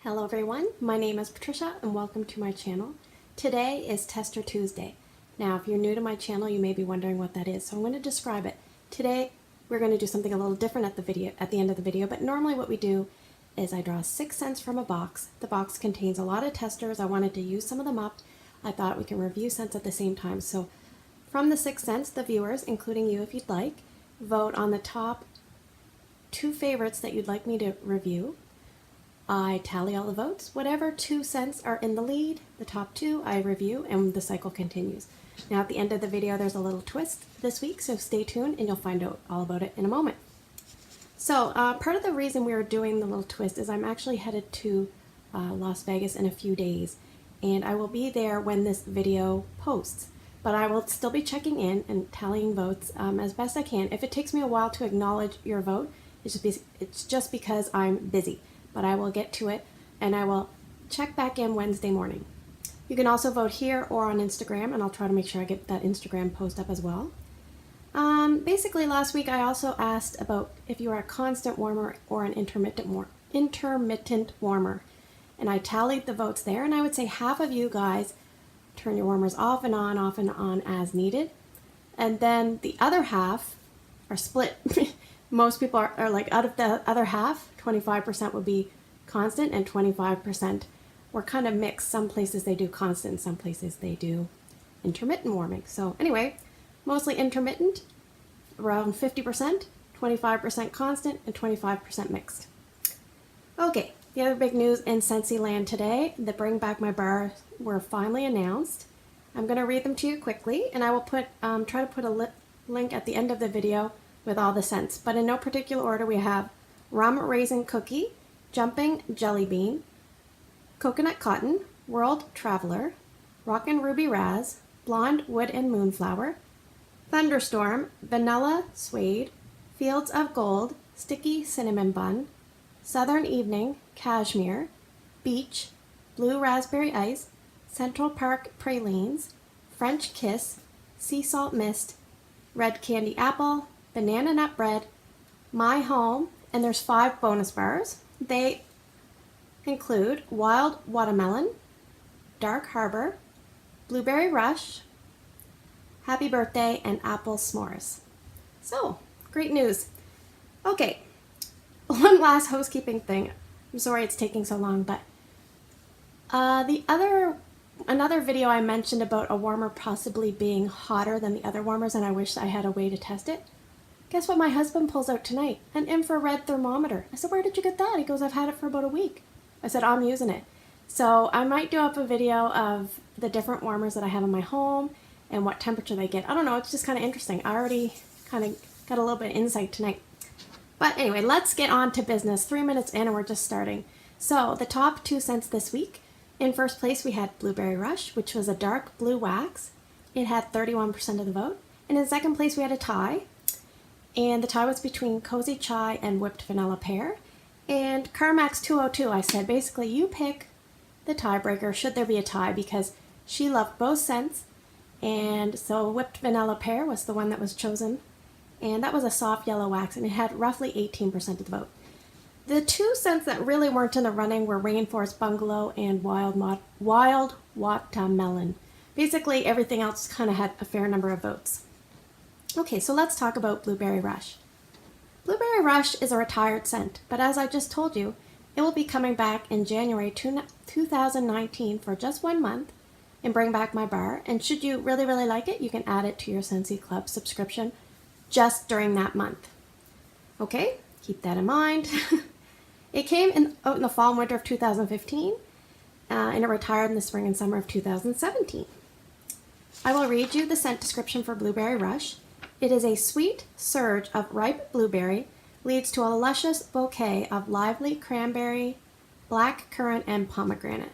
Hello everyone, my name is Patricia and welcome to my channel. Today is Tester Tuesday. Now if you're new to my channel you may be wondering what that is, so I'm going to describe it. Today we're going to do something a little different at the end of the video, but normally what we do is I draw 6 scents from a box. The box contains a lot of testers. I wanted to use some of them up. I thought we can review scents at the same time. So from the 6 scents, the viewers, including you if you'd like, vote on the top 2 favorites that you'd like me to review. I tally all the votes. Whatever 2 scents are in the lead, the top 2, I review, and the cycle continues. Now at the end of the video there's a little twist this week, so stay tuned and you'll find out all about it in a moment. So part of the reason we are doing the little twist is I'm actually headed to Las Vegas in a few days, and I will be there when this video posts. But I will still be checking in and tallying votes as best I can. If it takes me a while to acknowledge your vote, it's just because I'm busy. But I will get to it and I will check back in Wednesday morning. You can also vote here or on Instagram, and I'll try to make sure I get that Instagram post up as well. Basically last week I also asked about if you are a constant warmer or an intermittent warmer, and I tallied the votes there, and I would say half of you guys turn your warmers off and on as needed, and then the other half are split. Most people are like, out of the other half, 25% would be constant and 25% were kind of mixed. Some places they do constant, some places they do intermittent warming. So anyway, mostly intermittent, around 50%, 25% constant, and 25% mixed. Okay, the other big news in Scentsy land today, the Bring Back My Bar were finally announced. I'm going to read them to you quickly, and I will put try to put a link at the end of the video with all the scents, but in no particular order. We have Rum Raisin Cookie, Jumping Jelly Bean, Coconut Cotton, World Traveler, Rockin' Ruby Raz, Blonde Wood and Moonflower, Thunderstorm, Vanilla Suede, Fields of Gold, Sticky Cinnamon Bun, Southern Evening, Cashmere, Beach, Blue Raspberry Ice, Central Park Pralines, French Kiss, Sea Salt Mist, Red Candy Apple, Banana Nut Bread, My Home, and there's 5 bonus bars. They include Wild Watermelon, Dark Harbor, Blueberry Rush, Happy Birthday, and Apple S'mores. So, great news. Okay, one last housekeeping thing. I'm sorry it's taking so long, but another video I mentioned about a warmer possibly being hotter than the other warmers, and I wish I had a way to test it. Guess what my husband pulls out tonight? An infrared thermometer. I said, where did you get that? He goes, I've had it for about a week. I said, I'm using it. So I might do up a video of the different warmers that I have in my home and what temperature they get. I don't know, it's just kind of interesting. I already kind of got a little bit of insight tonight. But anyway, let's get on to business. 3 minutes in and we're just starting. So the top 2 scents this week. In first place we had Blueberry Rush, which was a dark blue wax. It had 31% of the vote. And in second place we had a tie. And the tie was between Cozy Chai and Whipped Vanilla Pear. And Carmax 202, I said, basically you pick the tiebreaker should there be a tie, because she loved both scents. And so Whipped Vanilla Pear was the one that was chosen. And that was a soft yellow wax, and it had roughly 18% of the vote. The 2 scents that really weren't in the running were Rainforest Bungalow and Wild Watermelon. Basically everything else kind of had a fair number of votes. Okay, so let's talk about Blueberry Rush. Blueberry Rush is a retired scent, but as I just told you, it will be coming back in January 2019 for just 1 month and Bring Back My Bar. And should you really, really like it, you can add it to your Scentsy Club subscription just during that month. Okay, keep that in mind. It came out in the fall and winter of 2015, and it retired in the spring and summer of 2017. I will read you the scent description for Blueberry Rush. It is a sweet surge of ripe blueberry, leads to a luscious bouquet of lively cranberry, black currant, and pomegranate.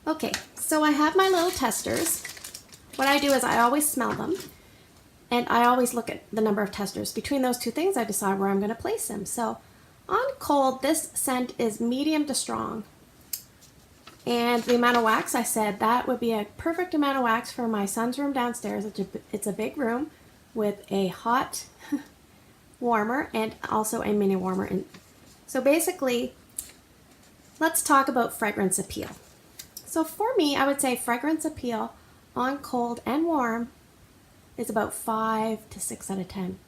Okay, so I have my little testers. What I do is I always smell them, and I always look at the number of testers. Between those 2 things, I decide where I'm going to place them. So on cold, this scent is medium to strong. And the amount of wax, I said that would be a perfect amount of wax for my son's room downstairs. It's a big room with a hot warmer and also a mini warmer. And so basically let's talk about fragrance appeal. So for me, I would say fragrance appeal on cold and warm is about 5 to 6 out of 10.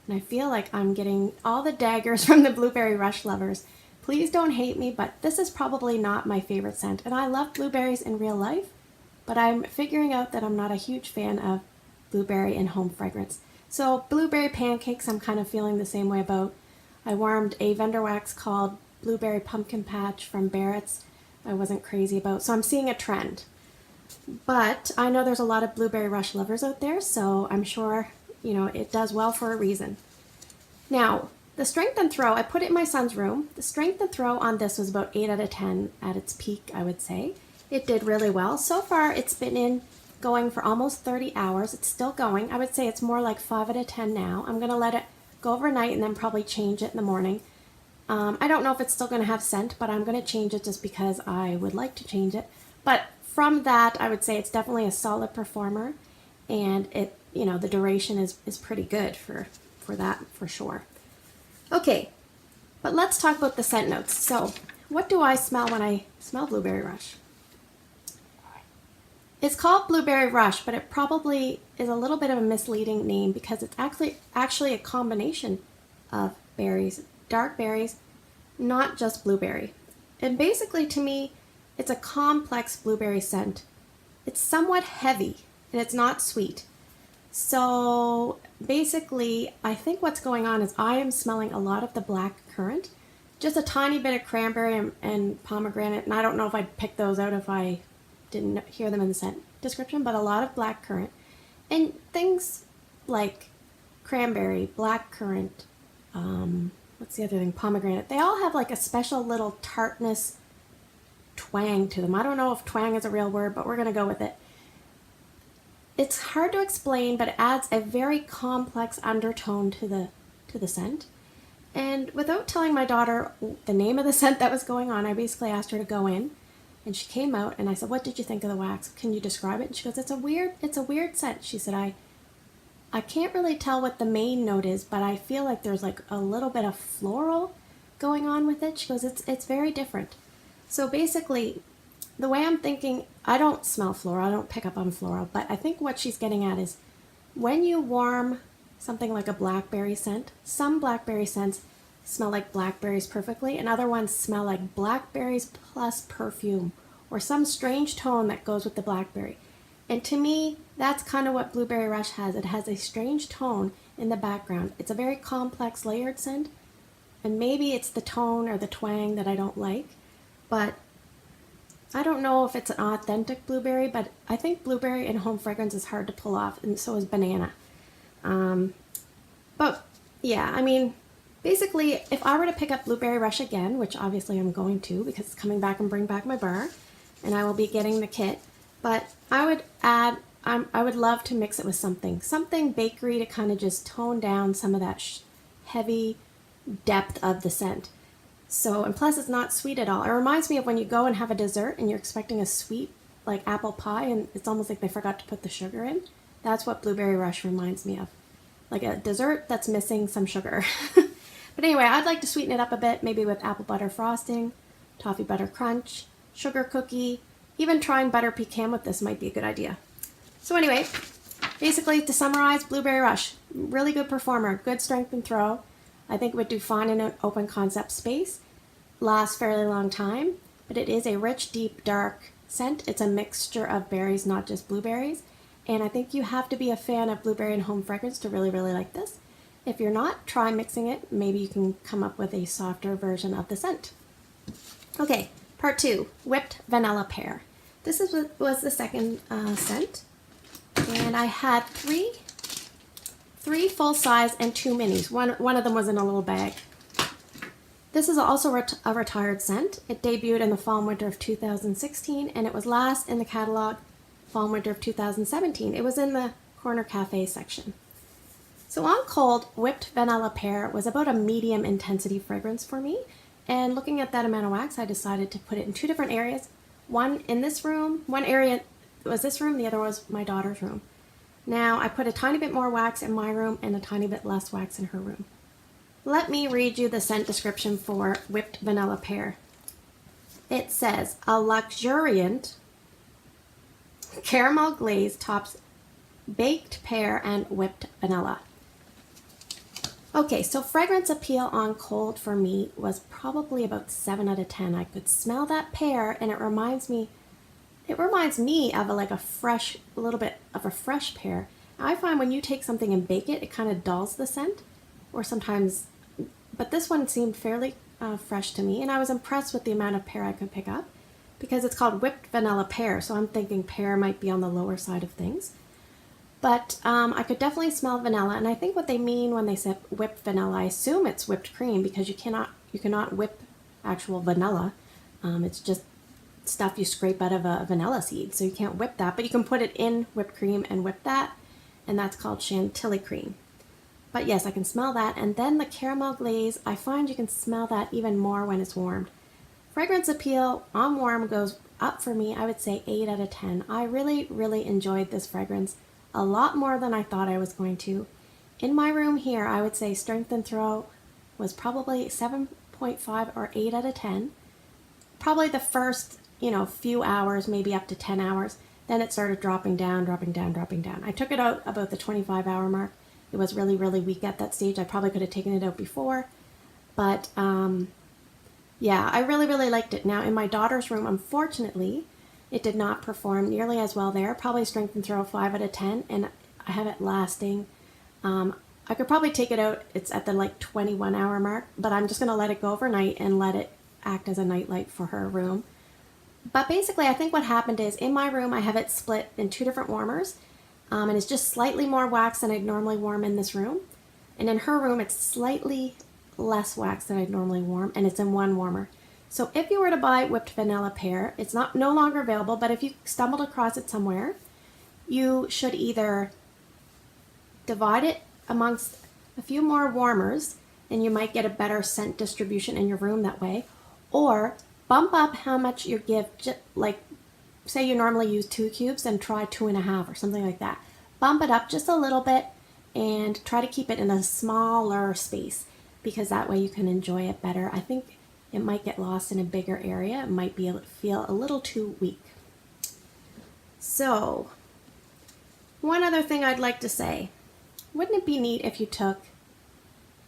And I feel like I'm getting all the daggers from the Blueberry Rush lovers. Please don't hate me, but this is probably not my favorite scent. And I love blueberries in real life, but I'm figuring out that I'm not a huge fan of blueberry in home fragrance. So blueberry pancakes, I'm kind of feeling the same way about. I warmed a vendor wax called Blueberry Pumpkin Patch from Barrett's. I wasn't crazy about, so I'm seeing a trend. But I know there's a lot of Blueberry Rush lovers out there, so I'm sure, you know, it does well for a reason. Now, the strength and throw, I put it in my son's room. The strength and throw on this was about 8 out of 10 at its peak, I would say. It did really well. So far, it's been going for almost 30 hours. It's still going. I would say it's more like 5 out of 10 now. I'm going to let it go overnight and then probably change it in the morning. I don't know if it's still going to have scent, but I'm going to change it just because I would like to change it. But from that, I would say it's definitely a solid performer, and it, you know, the duration is pretty good for that for sure. Okay, but let's talk about the scent notes. So, what do I smell when I smell Blueberry Rush? It's called Blueberry Rush, but it probably is a little bit of a misleading name because it's actually a combination of berries, dark berries, not just blueberry. And basically, to me, it's a complex blueberry scent. It's somewhat heavy and it's not sweet. So basically, I think what's going on is I am smelling a lot of the black currant, just a tiny bit of cranberry and pomegranate, and I don't know if I'd pick those out if I didn't hear them in the scent description, but a lot of black currant. And things like cranberry, black currant, what's the other thing, pomegranate, they all have like a special little tartness twang to them. I don't know if twang is a real word, but we're going to go with it. It's hard to explain, but it adds a very complex undertone to the scent. And without telling my daughter the name of the scent that was going on, I basically asked her to go in, and she came out, and I said, "What did you think of the wax? Can you describe it?" And she goes, "It's a weird scent." She said, I can't really tell what the main note is, but I feel like there's like a little bit of floral going on with it." She goes, it's very different. So basically, the way I'm thinking, I don't smell floral, I don't pick up on floral, but I think what she's getting at is when you warm something like a blackberry scent, some blackberry scents smell like blackberries perfectly, and other ones smell like blackberries plus perfume, or some strange tone that goes with the blackberry. And to me, that's kind of what Blueberry Rush has. It has a strange tone in the background. It's a very complex layered scent, and maybe it's the tone or the twang that I don't like, but I don't know if it's an authentic blueberry, but I think blueberry in home fragrance is hard to pull off, and so is banana. But yeah, I mean, basically, if I were to pick up Blueberry Rush again, which obviously I'm going to because it's coming back and bring back my bar, and I will be getting the kit, but I would add, I would love to mix it with something bakery to kind of just tone down some of that heavy depth of the scent. So, and plus it's not sweet at all. It reminds me of when you go and have a dessert and you're expecting a sweet, like apple pie, and it's almost like they forgot to put the sugar in. That's what Blueberry Rush reminds me of. Like a dessert that's missing some sugar. But anyway, I'd like to sweeten it up a bit, maybe with apple butter frosting, toffee butter crunch, sugar cookie, even trying butter pecan with this might be a good idea. So anyway, basically to summarize, Blueberry Rush, really good performer, good strength and throw. I think it would do fine in an open concept space, lasts fairly long time, but it is a rich, deep, dark scent. It's a mixture of berries, not just blueberries. And I think you have to be a fan of blueberry and home fragrance to really, really like this. If you're not, try mixing it. Maybe you can come up with a softer version of the scent. Okay, part 2, Whipped Vanilla Pear. This was the second scent, and I had three full size and 2 minis. One of them was in a little bag. This is also a retired scent. It debuted in the fall and winter of 2016, and it was last in the catalog fall and winter of 2017. It was in the Corner Cafe section. So on cold, Whipped Vanilla Pear was about a medium intensity fragrance for me, and looking at that amount of wax, I decided to put it in 2 different areas. One in this room, one area was this room, the other was my daughter's room. Now I put a tiny bit more wax in my room and a tiny bit less wax in her room. Let me read you the scent description for Whipped Vanilla Pear. It says, a luxuriant caramel glaze tops baked pear and whipped vanilla. Okay, so fragrance appeal on cold for me was probably about 7 out of 10. I could smell that pear, and it reminds me of a fresh, a little bit of a fresh pear. I find when you take something and bake it, it kind of dulls the scent, or sometimes, but this one seemed fairly fresh to me, and I was impressed with the amount of pear I could pick up, because it's called whipped vanilla pear, so I'm thinking pear might be on the lower side of things. But I could definitely smell vanilla, and I think what they mean when they say whipped vanilla, I assume it's whipped cream, because you cannot whip actual vanilla. It's just stuff you scrape out of a vanilla seed, so you can't whip that, but you can put it in whipped cream and whip that, and that's called chantilly cream. But yes, I can smell that, and then the caramel glaze, I find you can smell that even more when it's warmed. Fragrance appeal on warm goes up for me, I would say 8 out of 10. I really, really enjoyed this fragrance. A lot more than I thought I was going to. In my room here, I would say strength and throw was probably 7.5 or 8 out of 10. Probably the first, few hours, maybe up to 10 hours. Then it started dropping down, dropping down, dropping down. I took it out about the 25-hour mark. It was really, really weak at that stage. I probably could have taken it out before. But, yeah, I really, really liked it. Now, in my daughter's room, unfortunately, it did not perform nearly as well there. Probably strength and throw 5 out of 10, and I have it lasting. I could probably take it out. It's at the 21-hour mark, but I'm just going to let it go overnight and let it act as a nightlight for her room. But basically, I think what happened is in my room, I have it split in 2 different warmers, and it's just slightly more wax than I'd normally warm in this room. And in her room, it's slightly less wax than I'd normally warm, and it's in 1 warmer. So if you were to buy whipped vanilla pear, it's no longer available, but if you stumbled across it somewhere, you should either divide it amongst a few more warmers, and you might get a better scent distribution in your room that way, or bump up how much you give, say you normally use 2 cubes and try 2.5 or something like that. Bump it up just a little bit and try to keep it in a smaller space, because that way you can enjoy it better. I think it might get lost in a bigger area. It might feel a little too weak. So, one other thing I'd like to say. Wouldn't it be neat if you took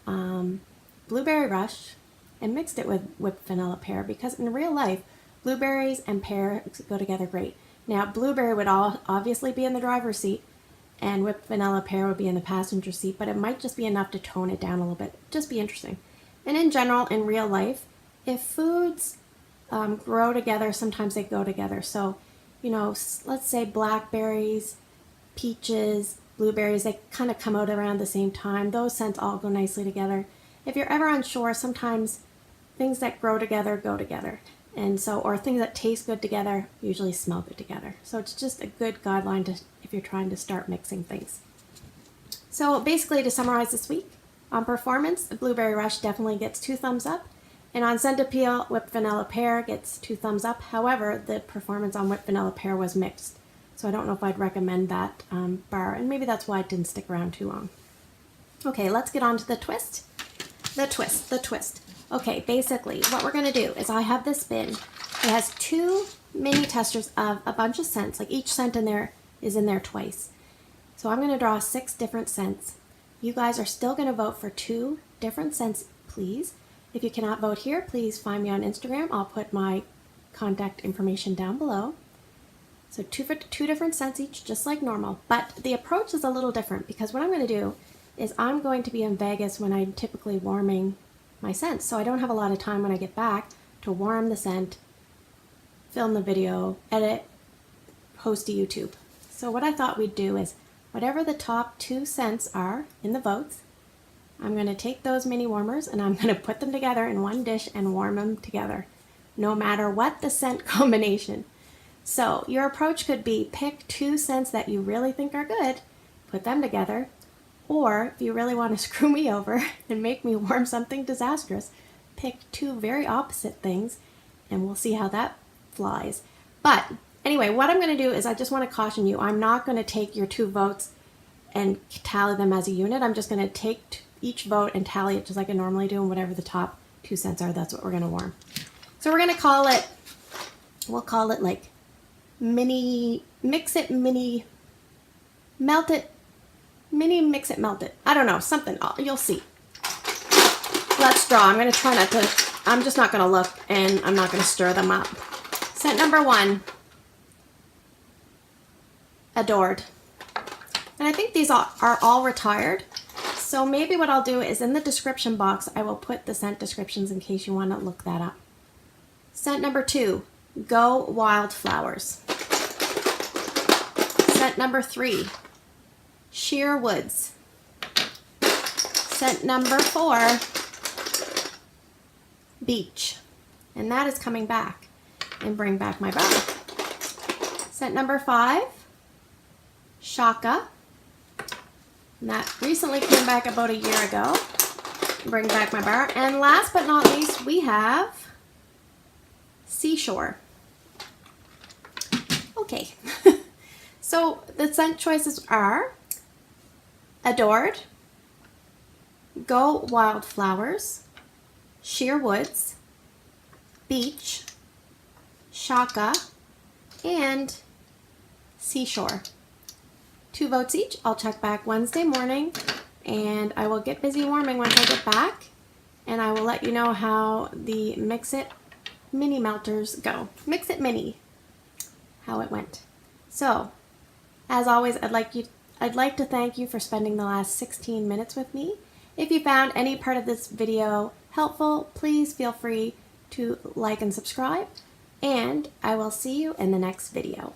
Blueberry Rush and mixed it with whipped vanilla pear? Because in real life, blueberries and pear go together great. Now, blueberry would obviously be in the driver's seat, and whipped vanilla pear would be in the passenger seat, but it might just be enough to tone it down a little bit. Just be interesting. And in general, in real life, if foods grow together, sometimes they go together. So, let's say blackberries, peaches, blueberries, they kind of come out around the same time. Those scents all go nicely together. If you're ever unsure, sometimes things that grow together go together. Or things that taste good together usually smell good together. So it's just a good guideline if you're trying to start mixing things. So basically, to summarize this week, on performance, the Blueberry Rush definitely gets 2 thumbs up. And on scent appeal, whipped vanilla pear gets 2 thumbs up. However, the performance on whipped vanilla pear was mixed. So I don't know if I'd recommend that bar, and maybe that's why it didn't stick around too long. Okay, let's get on to the twist. The twist. Okay, basically, what we're going to do is I have this bin. It has 2 mini testers of a bunch of scents. Each scent in there is in there twice. So I'm going to draw 6 different scents. You guys are still going to vote for 2 different scents, please. If you cannot vote here, please find me on Instagram. I'll put my contact information down below. So 2 different scents each, just like normal. But the approach is a little different, because what I'm going to do is I'm going to be in Vegas when I'm typically warming my scents. So I don't have a lot of time when I get back to warm the scent, film the video, edit, post to YouTube. So what I thought we'd do is whatever the top 2 scents are in the votes, I'm going to take those mini warmers and I'm going to put them together in one dish and warm them together, no matter what the scent combination. So your approach could be pick 2 scents that you really think are good, put them together, or if you really want to screw me over and make me warm something disastrous, pick 2 very opposite things and we'll see how that flies. But anyway, what I'm going to do is I just want to caution you, I'm not going to take your 2 votes and tally them as a unit. I'm just going to take each vote and tally it just like I normally do, and whatever the top 2 scents are, that's what we're going to warm. So we're going to call it we'll call it like mini, mix it, mini, melt it, mini, mix it, melt it. I don't know, something, you'll see. Let's draw. I'm going to try not to, I'm just not going to look, and I'm not going to stir them up. Scent number 1, Adored. And I think these are all retired. So maybe what I'll do is in the description box, I will put the scent descriptions in case you want to look that up. Scent number 2, Go Wildflowers. Scent number 3, Sheer Woods. Scent number 4, Beach. And that is coming back and bring back my bar. Scent number 5, Shaka. And that recently came back about a year ago. Bring back my bar. And last but not least, we have Seashore. Okay. So the scent choices are Adored, Go Wildflowers, Sheer Woods, Beach, Shaka, and Seashore. 2 votes each. I'll check back Wednesday morning, and I will get busy warming once I get back, and I will let you know how the Mix It mini melters go. Mix It mini, how it went. So, as always, I'd like to thank you for spending the last 16 minutes with me. If you found any part of this video helpful, please feel free to like and subscribe, and I will see you in the next video.